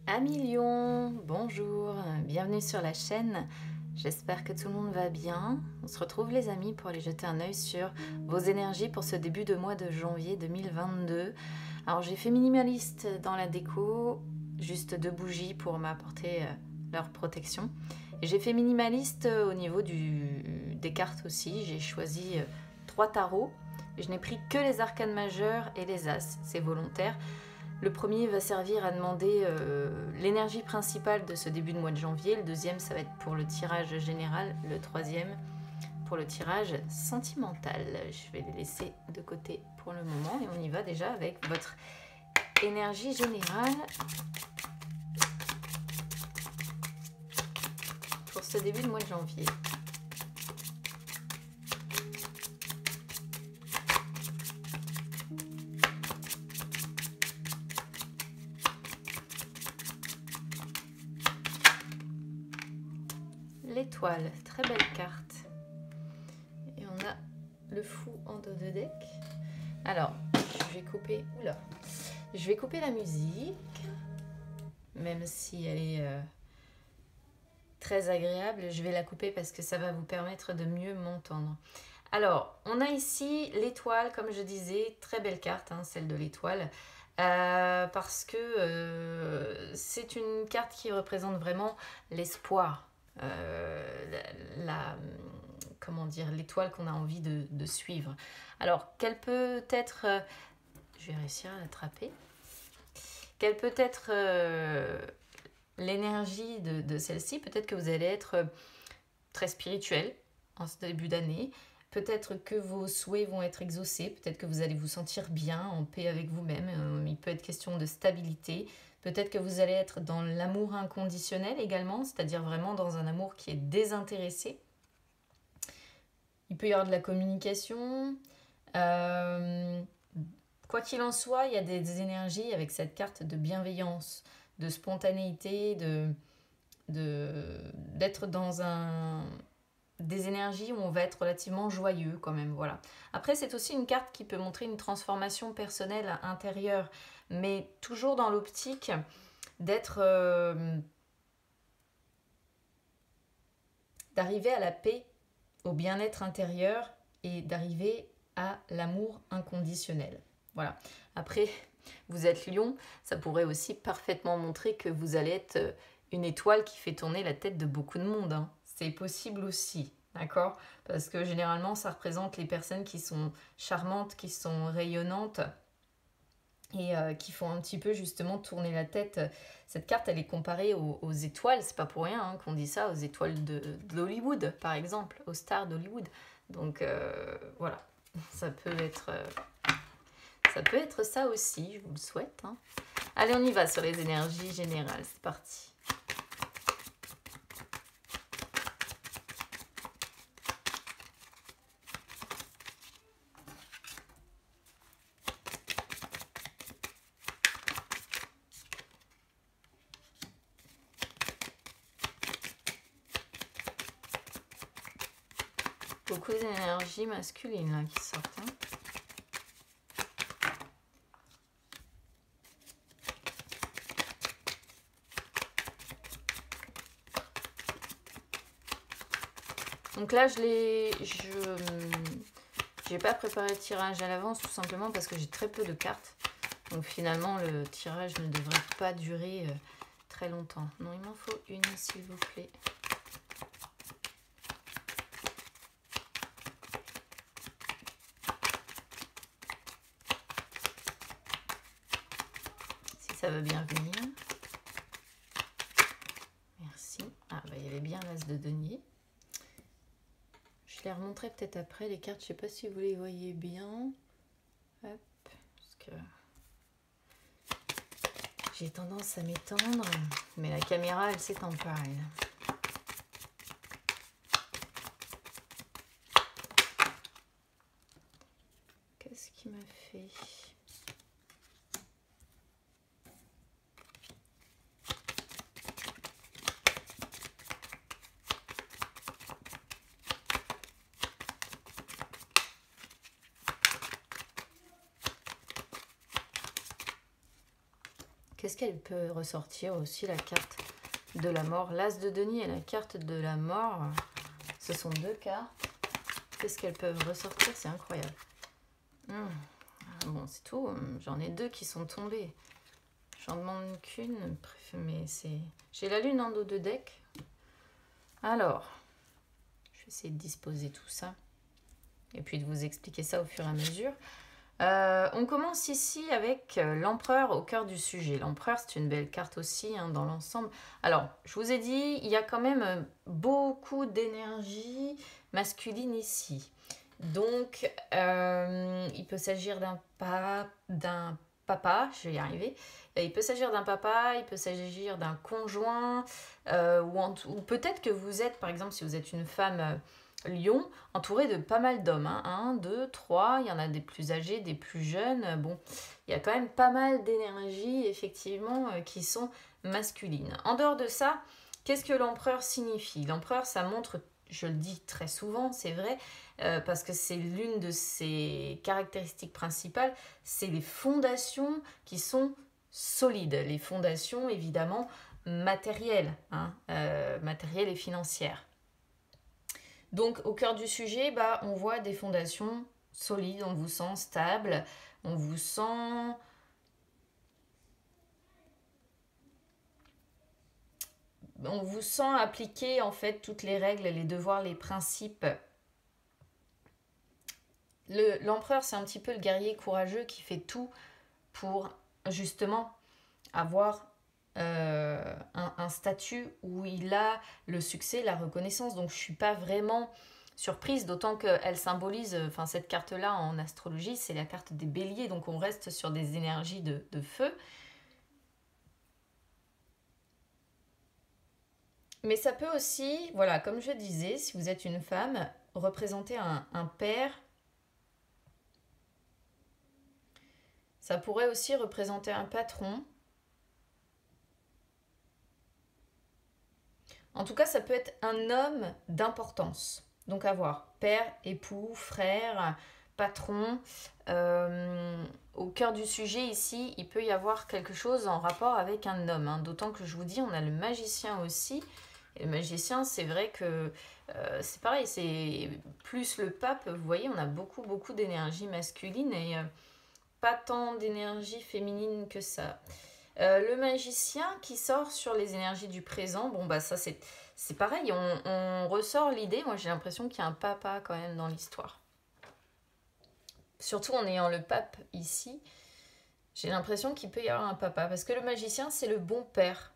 Amis Lion, bonjour, bienvenue sur la chaîne. J'espère que tout le monde va bien. On se retrouve les amis pour aller jeter un œil sur vos énergies pour ce début de mois de janvier 2022. Alors j'ai fait minimaliste dans la déco, juste 2 bougies pour m'apporter leur protection. Et j'ai fait minimaliste au niveau des cartes aussi. J'ai choisi 3 tarots. Et je n'ai pris que les arcanes majeures et les as, c'est volontaire. Le premier va servir à demander l'énergie principale de ce début de mois de janvier. Le deuxième, ça va être pour le tirage général. Le troisième, pour le tirage sentimental. Je vais les laisser de côté pour le moment. Et on y va déjà avec votre énergie générale pour ce début de mois de janvier. L'étoile, très belle carte. Et on a le fou en dos de deck. Alors, je vais couper la musique, même si elle est très agréable. Je vais la couper parce que ça va vous permettre de mieux m'entendre. Alors, on a ici l'étoile, comme je disais, très belle carte, hein, celle de l'étoile. Parce que c'est une carte qui représente vraiment l'espoir. Comment dire, l'étoile qu'on a envie de suivre. Alors, quelle peut être... je vais réussir à l'attraper. Quelle peut être l'énergie de celle-ci? Peut-être que vous allez être très spirituel en ce début d'année. Peut-être que vos souhaits vont être exaucés. Peut-être que vous allez vous sentir bien, en paix avec vous-même. Il peut être question de stabilité. Peut-être que vous allez être dans l'amour inconditionnel également, c'est-à-dire vraiment dans un amour qui est désintéressé. Il peut y avoir de la communication. Quoi qu'il en soit, il y a des énergies avec cette carte de bienveillance, de spontanéité, d'être dans des énergies où on va être relativement joyeux quand même, voilà. Après, c'est aussi une carte qui peut montrer une transformation personnelle intérieure, mais toujours dans l'optique d'être... d'arriver à la paix, au bien-être intérieur et d'arriver à l'amour inconditionnel. Voilà. Après, vous êtes Lion, ça pourrait aussi parfaitement montrer que vous allez être une étoile qui fait tourner la tête de beaucoup de monde, hein. C'est possible aussi, d'accord? Parce que généralement, ça représente les personnes qui sont charmantes, qui sont rayonnantes et qui font un petit peu justement tourner la tête. Cette carte, elle est comparée aux étoiles, c'est pas pour rien hein, qu'on dit ça, aux étoiles d'Hollywood, par exemple, aux stars d'Hollywood. Donc voilà, ça peut être ça aussi, je vous le souhaite, hein. Allez, on y va sur les énergies générales, c'est parti. Beaucoup d'énergie masculine là, qui sortent, hein. Donc là, j'ai pas préparé le tirage à l'avance, tout simplement parce que j'ai très peu de cartes. Donc finalement, le tirage ne devrait pas durer très longtemps. Non, il m'en faut une, s'il vous plaît. Si ça veut bien venir. Merci. Ah, bah, il y avait bien l'as de denier. Je les remontrerai peut-être après, les cartes. Je sais pas si vous les voyez bien. Hop, parce que j'ai tendance à m'étendre, mais la caméra, elle s'étend pas, elle. Qu'est-ce qui m'a fait? Qu'est-ce qu'elle peut ressortir aussi, la carte de la mort? L'As de denier et la carte de la mort, ce sont deux cartes. Qu'est-ce qu'elles peuvent ressortir? C'est incroyable. Bon, c'est tout. J'en ai deux qui sont tombés. J'en demande qu'une, mais c'est... J'ai la lune en dos de deck. Alors, je vais essayer de disposer tout ça. Et puis de vous expliquer ça au fur et à mesure. On commence ici avec l'empereur au cœur du sujet. L'empereur, c'est une belle carte aussi hein, dans l'ensemble. Alors, je vous ai dit, il y a quand même beaucoup d'énergie masculine ici. Donc, il peut s'agir d'un papa, je vais y arriver. Il peut s'agir d'un papa, il peut s'agir d'un conjoint, ou peut-être que vous êtes, par exemple, si vous êtes une femme lion, entourée de pas mal d'hommes. Hein. 1, 2, 3, il y en a des plus âgés, des plus jeunes. Bon, il y a quand même pas mal d'énergies, effectivement, qui sont masculines. En dehors de ça, qu'est-ce que l'empereur signifie? L'empereur, ça montre, je le dis très souvent, c'est vrai, parce que c'est l'une de ses caractéristiques principales, c'est les fondations qui sont solides. Les fondations, évidemment, matérielles, hein, matérielles et financières. Donc, au cœur du sujet, bah, on voit des fondations solides, on vous sent stable, on vous sent... On vous sent appliquer, en fait, toutes les règles, les devoirs, les principes. L'empereur, c'est un petit peu le guerrier courageux qui fait tout pour, justement, avoir un statut où il a le succès, la reconnaissance. Donc, je ne suis pas vraiment surprise, d'autant qu'elle symbolise, enfin, cette carte-là en astrologie, c'est la carte des béliers. Donc, on reste sur des énergies de feu. Mais ça peut aussi, voilà, comme je disais, si vous êtes une femme, représenter un père. Ça pourrait aussi représenter un patron. En tout cas, ça peut être un homme d'importance. Donc à voir, père, époux, frère, patron. Au cœur du sujet ici, il peut y avoir quelque chose en rapport avec un homme. Hein. D'autant que je vous dis, on a le magicien aussi. Et le magicien, c'est vrai que c'est pareil, c'est plus le pape. Vous voyez, on a beaucoup d'énergie masculine et pas tant d'énergie féminine que ça. Le magicien qui sort sur les énergies du présent, bon bah ça c'est pareil, on ressort l'idée, moi j'ai l'impression qu'il y a un papa quand même dans l'histoire. Surtout en ayant le pape ici, j'ai l'impression qu'il peut y avoir un papa, parce que le magicien c'est le bon père.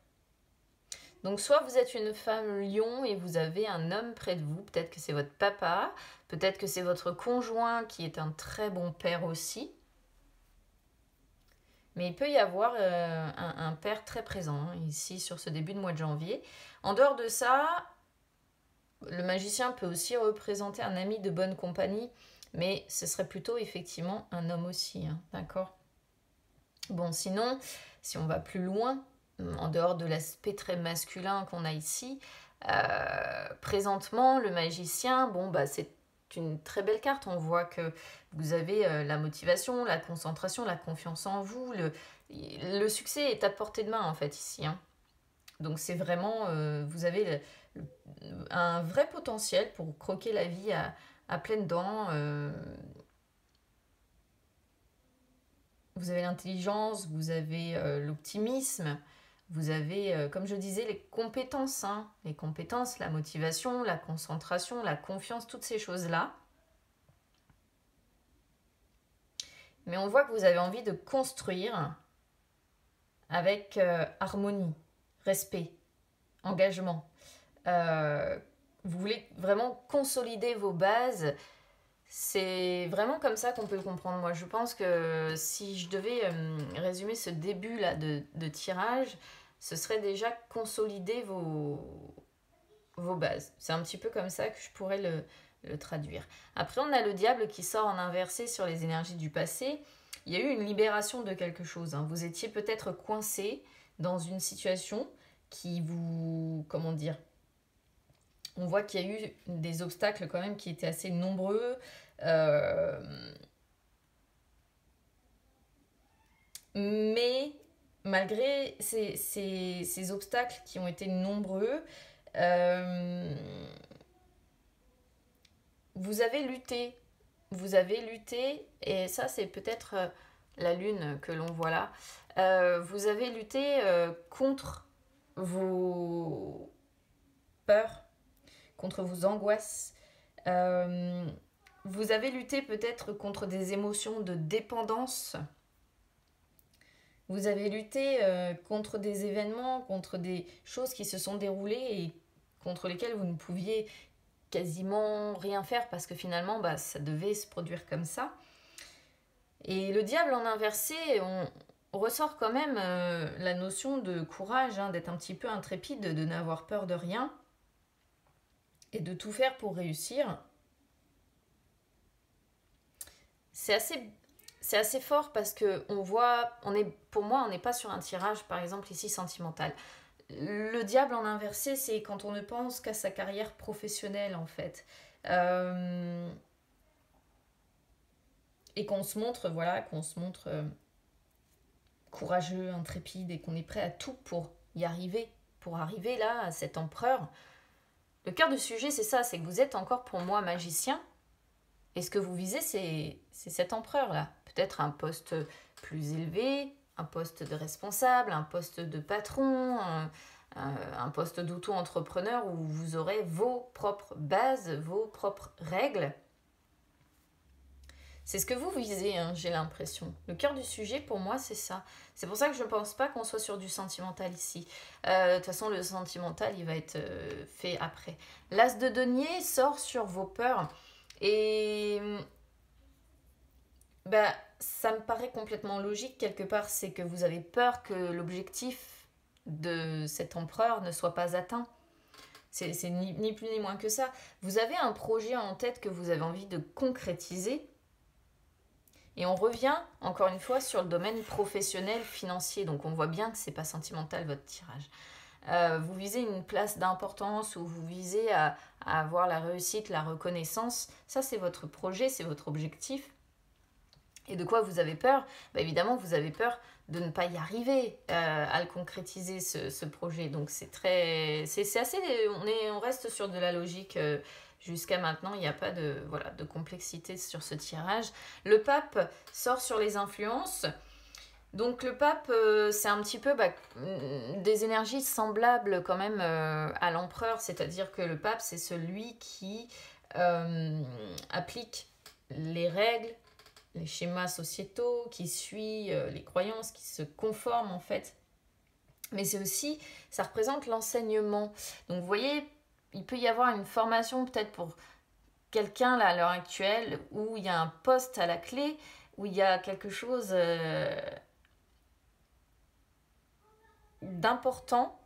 Donc soit vous êtes une femme lion et vous avez un homme près de vous, peut-être que c'est votre papa, peut-être que c'est votre conjoint qui est un très bon père aussi. Mais il peut y avoir un père très présent hein, ici sur ce début de mois de janvier. En dehors de ça, le magicien peut aussi représenter un ami de bonne compagnie, mais ce serait plutôt effectivement un homme aussi, hein, d'accord? Bon, sinon, si on va plus loin, en dehors de l'aspect très masculin qu'on a ici, présentement, le magicien, bon, bah, c'est une très belle carte. On voit que vous avez la motivation, la concentration, la confiance en vous. Le succès est à portée de main, en fait, ici. Hein. Donc, c'est vraiment... vous avez un vrai potentiel pour croquer la vie à pleines dents. Vous avez l'intelligence, vous avez l'optimisme. Vous avez, comme je disais, les compétences, hein, les compétences, la motivation, la concentration, la confiance, toutes ces choses-là. Mais on voit que vous avez envie de construire avec harmonie, respect, engagement. Vous voulez vraiment consolider vos bases. C'est vraiment comme ça qu'on peut le comprendre. Moi, je pense que si je devais résumer ce début-là de tirage, ce serait déjà consolider vos bases. C'est un petit peu comme ça que je pourrais le traduire. Après, on a le diable qui sort en inversé sur les énergies du passé. Il y a eu une libération de quelque chose. Hein. Vous étiez peut-être coincé dans une situation qui vous... Comment dire ? On voit qu'il y a eu des obstacles quand même qui étaient assez nombreux. Mais malgré ces obstacles qui ont été nombreux, euh, vous avez lutté. Vous avez lutté, et ça c'est peut-être la lune que l'on voit là. Vous avez lutté contre vos peurs, contre vos angoisses. Euh, Vous avez lutté peut-être contre des émotions de dépendance. Vous avez lutté contre des événements, contre des choses qui se sont déroulées et contre lesquelles vous ne pouviez quasiment rien faire parce que finalement, bah, ça devait se produire comme ça. Et le diable en inversé, on ressort quand même la notion de courage, hein, d'être un petit peu intrépide, de n'avoir peur de rien et de tout faire pour réussir. C'est assez fort parce que on voit, pour moi, on n'est pas sur un tirage, par exemple ici sentimental. Le diable en inversé, c'est quand on ne pense qu'à sa carrière professionnelle en fait. Euh, et qu'on se montre, voilà, qu'on se montre courageux, intrépide et qu'on est prêt à tout pour y arriver, pour arriver là à cet empereur. Le cœur du sujet, c'est ça, c'est que vous êtes encore pour moi magicien. Et ce que vous visez, c'est cet empereur-là. Peut-être un poste plus élevé, un poste de responsable, un poste de patron, un poste d'auto-entrepreneur où vous aurez vos propres bases, vos propres règles. C'est ce que vous visez, hein, j'ai l'impression. Le cœur du sujet, pour moi, c'est ça. C'est pour ça que je ne pense pas qu'on soit sur du sentimental ici. De toute façon, le sentimental, il va être fait après. L'as de denier sort sur vos peurs. Et bah, ça me paraît complètement logique quelque part, c'est que vous avez peur que l'objectif de cet empereur ne soit pas atteint. C'est ni plus ni moins que ça. Vous avez un projet en tête que vous avez envie de concrétiser. Et on revient encore une fois sur le domaine professionnel, financier. Donc on voit bien que c'est pas sentimental votre tirage. Vous visez une place d'importance ou vous visez à avoir la réussite, la reconnaissance. Ça, c'est votre projet, c'est votre objectif. Et de quoi vous avez peur? Bah, évidemment, vous avez peur de ne pas y arriver à le concrétiser, ce projet. Donc, c'est assez... On reste sur de la logique jusqu'à maintenant. Il n'y a pas de complexité sur ce tirage. Le pape sort sur les influences. Donc le pape, c'est un petit peu des énergies semblables quand même à l'empereur, c'est-à-dire que le pape, c'est celui qui applique les règles, les schémas sociétaux, qui suit les croyances, qui se conforme en fait. Mais c'est aussi, ça représente l'enseignement. Donc vous voyez, il peut y avoir une formation peut-être pour quelqu'un là à l'heure actuelle où il y a un poste à la clé, où il y a quelque chose... d'important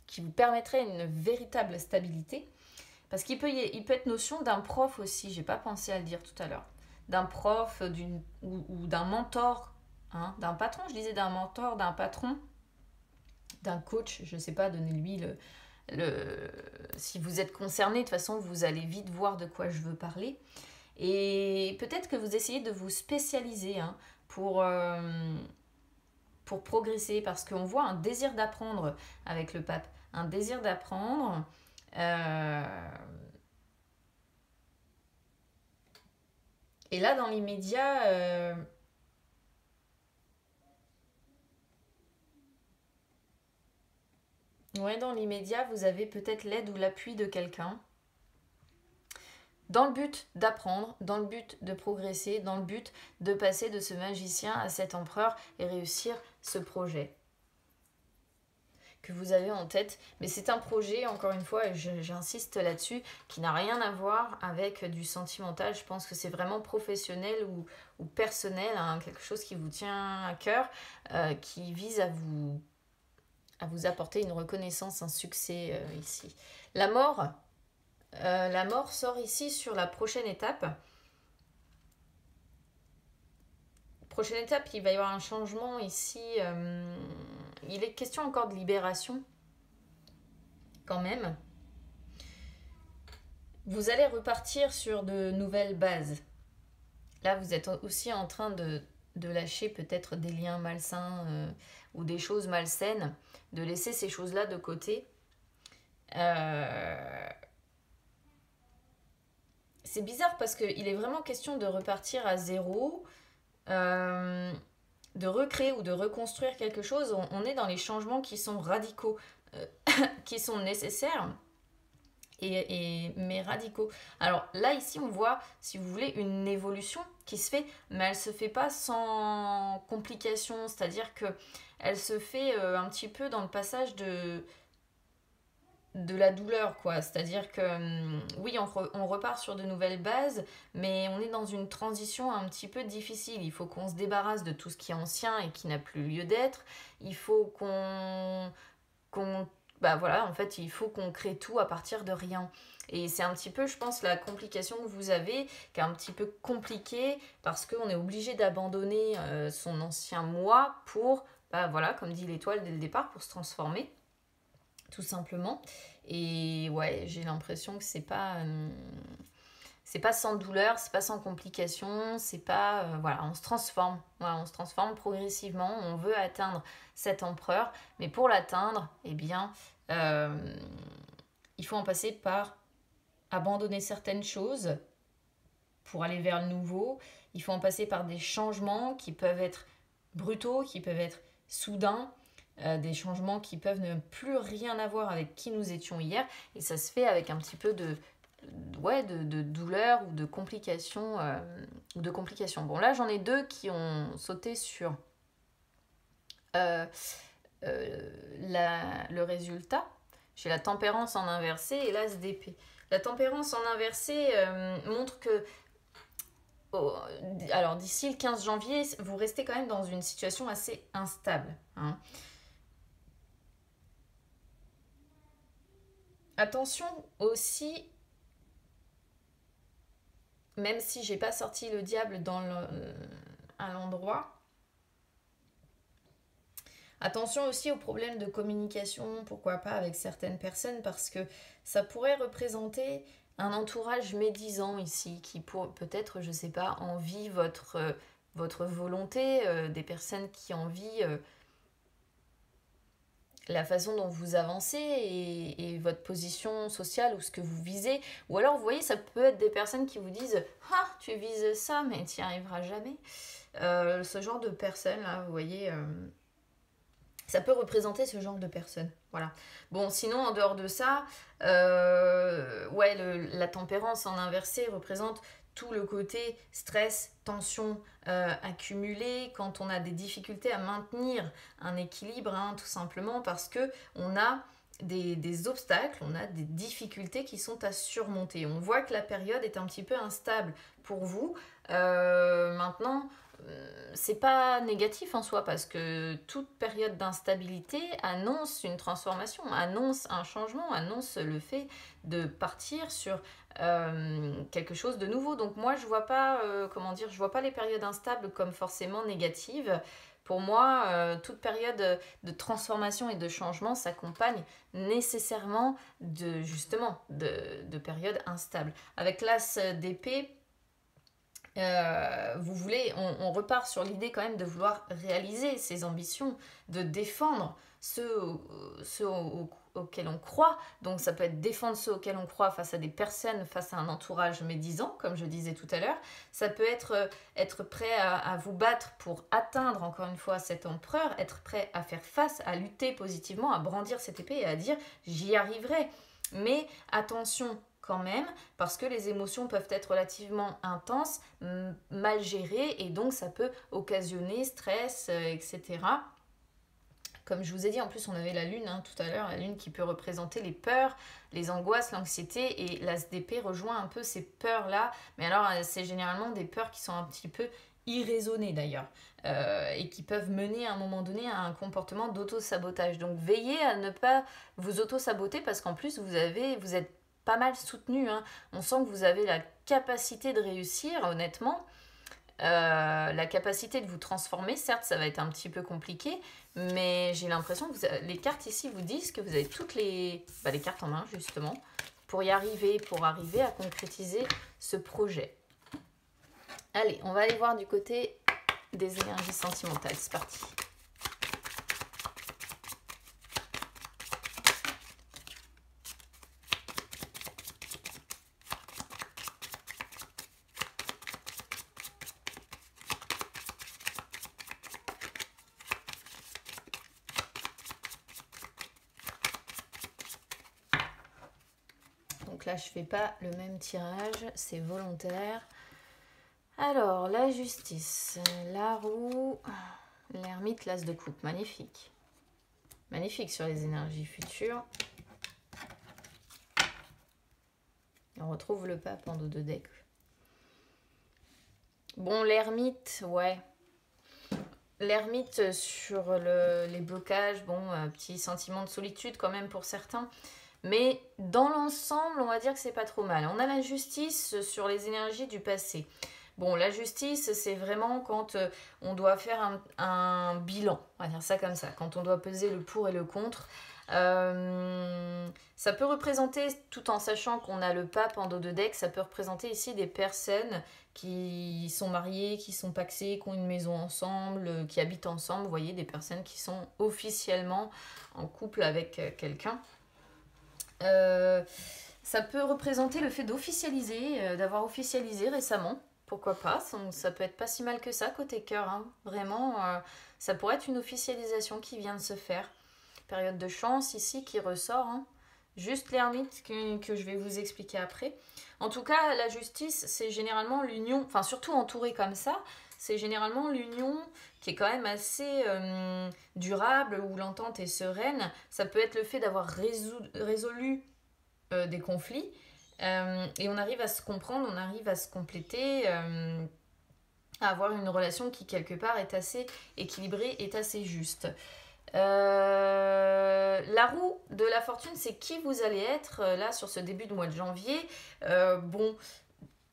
qui vous permettrait une véritable stabilité. Parce qu'il peut être notion d'un prof aussi, j'ai pas pensé à le dire tout à l'heure. D'un prof ou d'un mentor, hein, d'un patron, je disais d'un mentor, d'un patron, d'un coach, je sais pas, donnez-lui si vous êtes concerné, de toute façon, vous allez vite voir de quoi je veux parler. Et peut-être que vous essayez de vous spécialiser hein, pour progresser, parce qu'on voit un désir d'apprendre avec le pape, un désir d'apprendre. Et là, dans l'immédiat, dans l'immédiat, vous avez peut-être l'aide ou l'appui de quelqu'un dans le but d'apprendre, dans le but de progresser, dans le but de passer de ce magicien à cet empereur et réussir ce projet que vous avez en tête. Mais c'est un projet, encore une fois, et j'insiste là-dessus, qui n'a rien à voir avec du sentimental. Je pense que c'est vraiment professionnel ou personnel, hein, quelque chose qui vous tient à cœur, qui vise à vous apporter une reconnaissance, un succès ici. La mort sort ici sur la prochaine étape. Prochaine étape, il va y avoir un changement ici. Il est question encore de libération, quand même. Vous allez repartir sur de nouvelles bases. Là, vous êtes aussi en train de lâcher peut-être des liens malsains ou des choses malsaines, de laisser ces choses-là de côté. C'est bizarre parce qu'il est vraiment question de repartir à zéro, de recréer ou de reconstruire quelque chose. On est dans les changements qui sont radicaux, qui sont nécessaires, mais radicaux. Alors là, ici, on voit, si vous voulez, une évolution qui se fait, mais elle se fait pas sans complications, c'est-à-dire que elle se fait un petit peu dans le passage de la douleur, quoi. C'est-à-dire que oui, on repart sur de nouvelles bases, mais on est dans une transition un petit peu difficile. Il faut qu'on se débarrasse de tout ce qui est ancien et qui n'a plus lieu d'être. Il faut bah voilà, en fait, il faut qu'on crée tout à partir de rien. Et c'est un petit peu, je pense, la complication que vous avez, qui est un petit peu compliquée, parce qu'on est obligé d'abandonner son ancien moi pour, bah voilà, comme dit l'étoile dès le départ, pour se transformer, tout simplement. Et ouais, j'ai l'impression que c'est pas sans douleur, c'est pas sans complications, c'est pas voilà, on se transforme. Voilà, on se transforme progressivement, on veut atteindre cet empereur, mais pour l'atteindre, eh bien il faut en passer par abandonner certaines choses pour aller vers le nouveau. Il faut en passer par des changements qui peuvent être brutaux, qui peuvent être soudains, des changements qui peuvent ne plus rien avoir avec qui nous étions hier. Et ça se fait avec un petit peu de douleur ou de complications. Bon, là, j'en ai deux qui ont sauté sur le résultat. J'ai la tempérance en inversé et l'as d'épée. La tempérance en inversé montre que alors d'ici le 15 janvier, vous restez quand même dans une situation assez instable. Hein. Attention aussi, même si j'ai pas sorti le diable à l'endroit, attention aussi aux problèmes de communication, pourquoi pas avec certaines personnes, parce que ça pourrait représenter un entourage médisant ici, qui peut-être, je sais pas, envie votre volonté, des personnes qui envient la façon dont vous avancez et votre position sociale ou ce que vous visez. Ou alors, vous voyez, ça peut être des personnes qui vous disent « Ah, tu vises ça, mais tu n'y arriveras jamais. » Ce genre de personnes, là, vous voyez... ça peut représenter ce genre de personnes. Voilà. Bon, sinon, en dehors de ça, la tempérance en inversé représente tout le côté stress, tension accumulée, quand on a des difficultés à maintenir un équilibre, hein, tout simplement parce qu'on a des obstacles, on a des difficultés qui sont à surmonter. On voit que la période est un petit peu instable pour vous. Maintenant... c'est pas négatif en soi parce que toute période d'instabilité annonce une transformation, annonce un changement, annonce le fait de partir sur quelque chose de nouveau. Donc moi je vois pas je vois pas les périodes instables comme forcément négatives. Pour moi, toute période de transformation et de changement s'accompagne nécessairement de périodes instables. Avec l'as d'épée, on repart sur l'idée quand même de vouloir réaliser ses ambitions, de défendre ceux auxquels on croit. Donc ça peut être défendre ceux auxquels on croit face à des personnes, face à un entourage médisant, comme je disais tout à l'heure. Ça peut être prêt à vous battre pour atteindre encore une fois cet empereur, être prêt à faire face, à lutter positivement, à brandir cette épée et à dire j'y arriverai. Mais attention, quand même, parce que les émotions peuvent être relativement intenses, mal gérées, et donc ça peut occasionner stress, etc. Comme je vous ai dit, en plus on avait la lune tout à l'heure, la lune qui peut représenter les peurs, les angoisses, l'anxiété, et l'as d'épée rejoint un peu ces peurs-là, mais alors c'est généralement des peurs qui sont un petit peu irraisonnées d'ailleurs, et qui peuvent mener à un moment donné à un comportement d'auto-sabotage. Donc veillez à ne pas vous auto-saboter, parce qu'en plus vous êtes pas mal soutenu, hein. On sent que vous avez la capacité de réussir, honnêtement, la capacité de vous transformer. Certes, ça va être un petit peu compliqué, mais j'ai l'impression que les cartes ici vous disent que vous avez toutes les cartes en main, justement, pour arriver à concrétiser ce projet. Allez, on va aller voir du côté des énergies sentimentales. C'est parti. Donc là, je ne fais pas le même tirage, c'est volontaire. Alors, la justice, la roue, l'ermite, l'as de coupe, magnifique. Magnifique sur les énergies futures. On retrouve le pape en dos de deck. Bon, l'ermite, ouais. L'ermite sur les blocages, bon, petit sentiment de solitude quand même pour certains. Mais dans l'ensemble, on va dire que c'est pas trop mal. On a la justice sur les énergies du passé. Bon, la justice, c'est vraiment quand on doit faire un bilan, on va dire ça comme ça, quand on doit peser le pour et le contre. Ça peut représenter, tout en sachant qu'on a le pape en dos de deck, ça peut représenter ici des personnes qui sont mariées, qui sont pacsées, qui ont une maison ensemble, qui habitent ensemble. Vous voyez, des personnes qui sont officiellement en couple avec quelqu'un. Ça peut représenter le fait d'officialiser, d'avoir officialisé récemment. Pourquoi pas, ça peut être pas si mal que ça côté cœur, hein. Vraiment, ça pourrait être une officialisation qui vient de se faire. Période de chance ici qui ressort, hein. Juste l'ermite que je vais vous expliquer après. En tout cas, la justice, c'est généralement l'union, enfin surtout entourée comme ça, c'est généralement l'union qui est quand même assez durable, où l'entente est sereine. Ça peut être le fait d'avoir résolu des conflits, et on arrive à se comprendre, on arrive à se compléter, à avoir une relation qui quelque part est assez équilibrée, est assez juste. La roue de la fortune, c'est qui vous allez être là sur ce début de mois de janvier. Bon,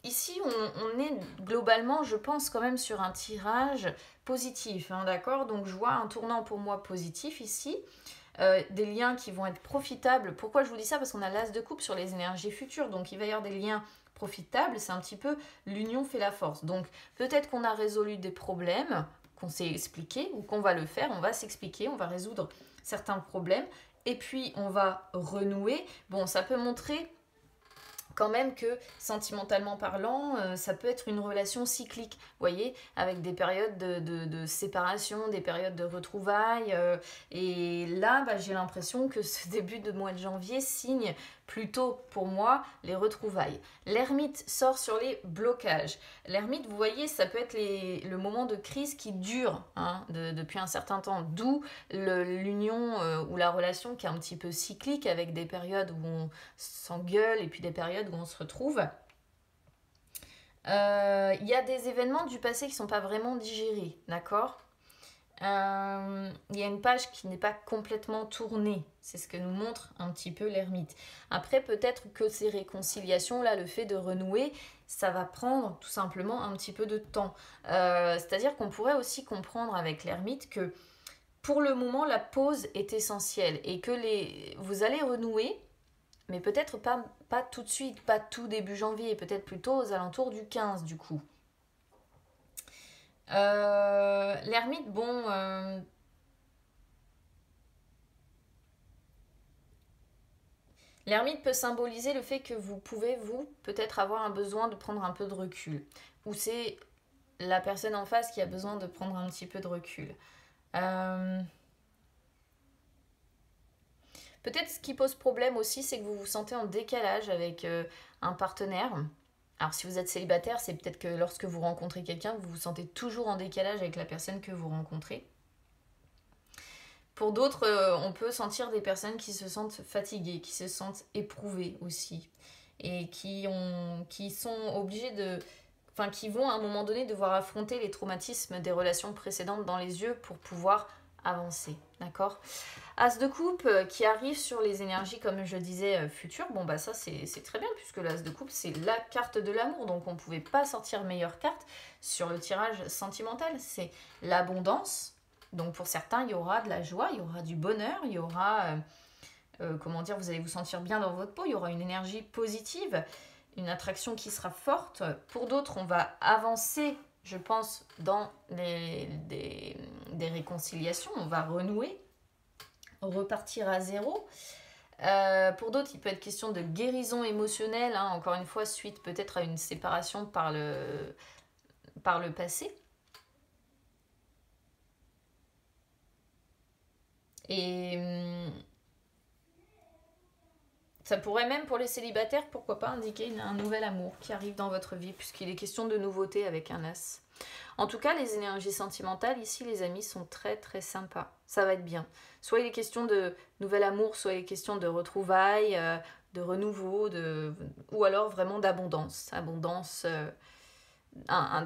ici on est globalement, je pense quand même sur un tirage positif, hein, d'accord. Donc je vois un tournant pour moi positif ici. Des liens qui vont être profitables. Pourquoi je vous dis ça? Parce qu'on a l'as de coupe sur les énergies futures, donc il va y avoir des liens profitables. C'est un petit peu l'union fait la force. Donc peut-être qu'on a résolu des problèmes qu'on s'est expliqué, ou qu'on va le faire, on va s'expliquer, on va résoudre certains problèmes, et puis on va renouer. Bon, ça peut montrer quand même que, sentimentalement parlant, ça peut être une relation cyclique, vous voyez, avec des périodes de séparation, des périodes de retrouvailles. Et là, bah, j'ai l'impression que ce début de mois de janvier signe plutôt, pour moi, les retrouvailles. L'ermite sort sur les blocages. L'ermite, vous voyez, ça peut être le moment de crise qui dure, hein, depuis un certain temps, d'où l'union ou la relation qui est un petit peu cyclique, avec des périodes où on s'engueule et puis des périodes où on se retrouve. Il y a des événements du passé qui ne sont pas vraiment digérés, d'accord. Il y a une page qui n'est pas complètement tournée, c'est ce que nous montre un petit peu l'ermite. Après, peut-être que ces réconciliations là, le fait de renouer, ça va prendre tout simplement un petit peu de temps. C'est-à-dire qu'on pourrait aussi comprendre avec l'ermite que pour le moment la pause est essentielle, et que vous allez renouer, mais peut-être pas tout de suite, pas tout début janvier, peut-être plutôt aux alentours du 15 du coup. L'ermite, bon, l'ermite peut symboliser le fait que vous pouvez, vous, peut-être avoir un besoin de prendre un peu de recul. Ou c'est la personne en face qui a besoin de prendre un petit peu de recul. Peut-être ce qui pose problème aussi, c'est que vous vous sentez en décalage avec un partenaire. Alors si vous êtes célibataire, c'est peut-être que lorsque vous rencontrez quelqu'un, vous vous sentez toujours en décalage avec la personne que vous rencontrez. Pour d'autres, on peut sentir des personnes qui se sentent fatiguées, qui se sentent éprouvées aussi, et qui sont obligées de... Enfin, qui vont à un moment donné devoir affronter les traumatismes des relations précédentes dans les yeux pour pouvoir avancer, d'accord. As de coupe qui arrive sur les énergies, comme je disais, futures. Bon, bah ça, c'est très bien, puisque l'as de coupe, c'est la carte de l'amour. Donc, on ne pouvait pas sortir meilleure carte sur le tirage sentimental. C'est l'abondance. Donc, pour certains, il y aura de la joie, il y aura du bonheur, il y aura... comment dire, vous allez vous sentir bien dans votre peau. Il y aura une énergie positive, une attraction qui sera forte. Pour d'autres, on va avancer je pense, dans des réconciliations. On va renouer, repartir à zéro. Pour d'autres, il peut être question de guérison émotionnelle, hein, encore une fois, suite peut-être à une séparation par le passé. Et ça pourrait même, pour les célibataires, pourquoi pas indiquer un nouvel amour qui arrive dans votre vie, puisqu'il est question de nouveauté avec un as. En tout cas, les énergies sentimentales, ici, les amis, sont très très sympas. Ça va être bien. Soit il est question de nouvel amour, soit il est question de retrouvailles, de renouveau, ou alors vraiment d'abondance. Abondance,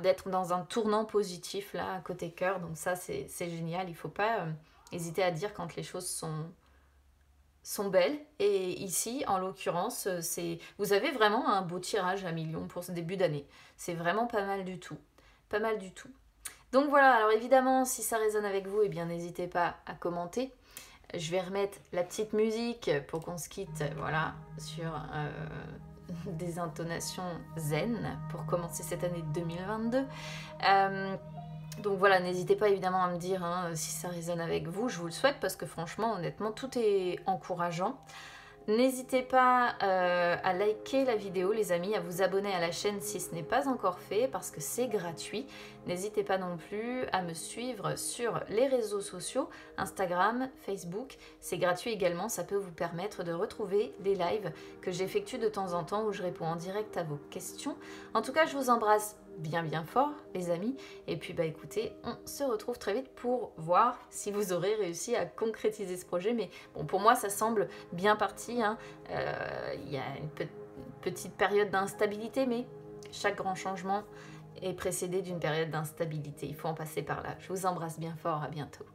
d'être dans un tournant positif, là, à côté cœur. Donc ça, c'est génial. Il ne faut pas hésiter à dire quand les choses sont belles. Et ici, en l'occurrence, vous avez vraiment un beau tirage à millions pour ce début d'année. C'est vraiment pas mal du tout. Pas mal du tout. Donc voilà, alors évidemment, si ça résonne avec vous, eh bien n'hésitez pas à commenter. Je vais remettre la petite musique pour qu'on se quitte, voilà, sur des intonations zen pour commencer cette année 2022. Donc voilà, n'hésitez pas évidemment à me dire hein, si ça résonne avec vous, je vous le souhaite parce que franchement, honnêtement, tout est encourageant. N'hésitez pas à liker la vidéo les amis, à vous abonner à la chaîne si ce n'est pas encore fait parce que c'est gratuit. N'hésitez pas non plus à me suivre sur les réseaux sociaux, Instagram, Facebook. C'est gratuit également, ça peut vous permettre de retrouver les lives que j'effectue de temps en temps où je réponds en direct à vos questions. En tout cas, je vous embrasse bien fort les amis et puis bah écoutez on se retrouve très vite pour voir si vous aurez réussi à concrétiser ce projet, mais bon pour moi ça semble bien parti hein. Y a une petite période d'instabilité, mais chaque grand changement est précédé d'une période d'instabilité, il faut en passer par là. Je vous embrasse bien fort, à bientôt.